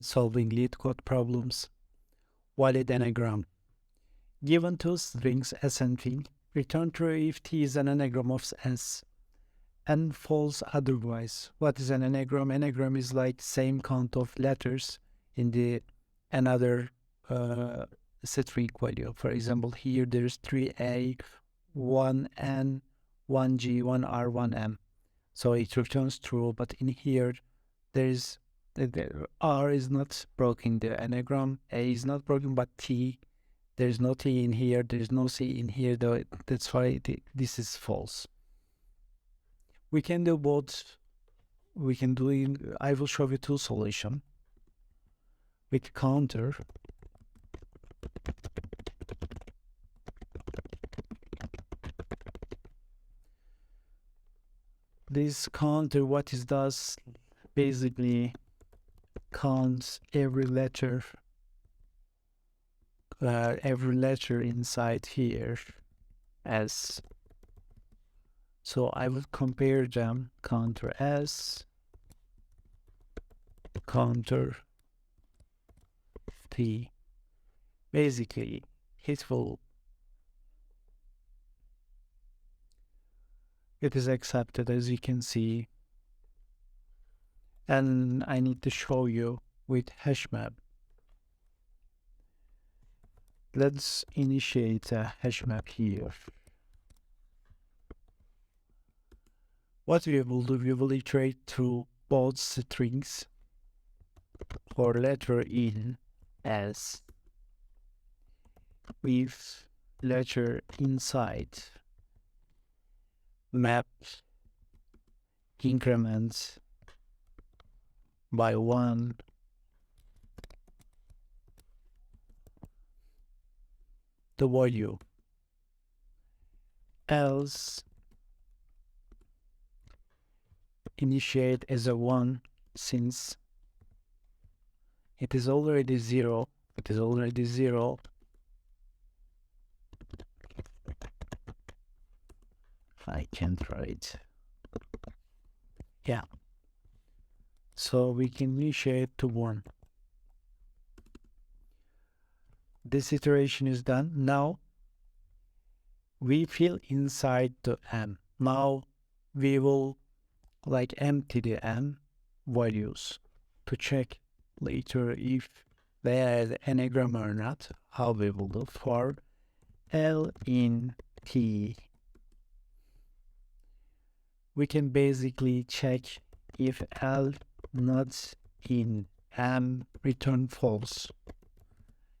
Solving Leetcode problems. Valid anagram. Given two strings S and T, return true if T is an anagram of S and false otherwise. What is an anagram? Anagram is like same count of letters in the another string value. For example, here there's 3A, 1N, 1G, 1R, 1M. So it returns true, but in here there's the R is not broken, the anagram, A is not broken, but T, there's no T in here, there's no C in here, though. That's why this is false. We can do both. We can do I will show you two solutions with counter. This counter, what it does, basically counts every letter inside here as. So I will compare them, counter S, counter T. Basically, it is accepted, as you can see. And I need to show you with hash map. Let's initiate a hash map here. What we will do, we will iterate through both strings for letter in S with letter inside map increments by 1 the value, else initiate as a 1 since it is already 0. It is already 0. I can't write. Yeah. So we can initiate to 1. This iteration is done. Now we fill inside the M. Now we will like empty the M values to check later if they are anagram or not. How we will do for L in T. We can basically check if L not in M return false.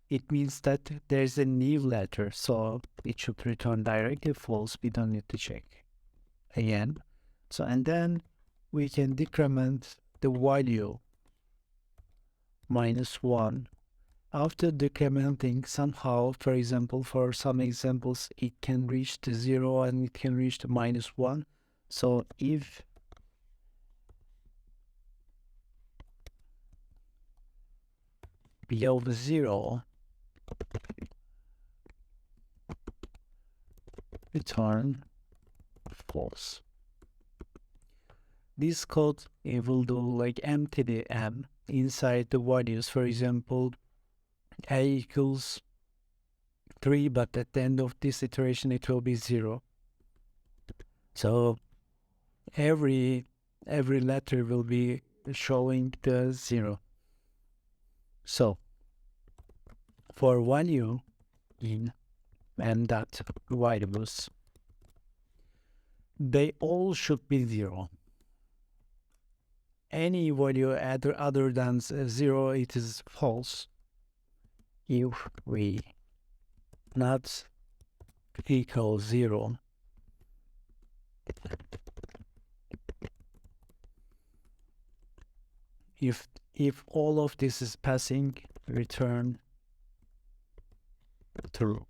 It means that there's a new letter, so it should return directly false. We don't need to check again. So, and then we can decrement the value -1. After decrementing, somehow, for example, for some examples, it can reach to 0 and it can reach to -1. So if below the 0, return false. This code, it will do like empty the M inside the values. For example, A equals 3, but at the end of this iteration it will be 0. So every letter will be showing the 0. So for value in M dot variables, they all should be 0. Any value other than 0, it is false. If we not equal 0, if all of this is passing, return true.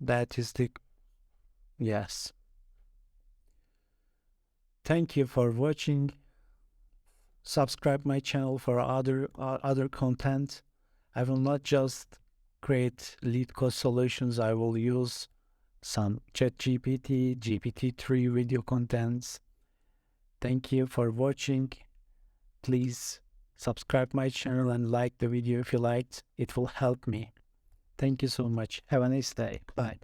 That is the yes. Thank you for watching. Subscribe my channel for other content. I will not just create Leetcode solutions. I will use some ChatGPT, GPT-3 video contents, Thank you for watching. Please subscribe my channel and like the video if you liked. It will help me. Thank you so much. Have a nice day. Bye.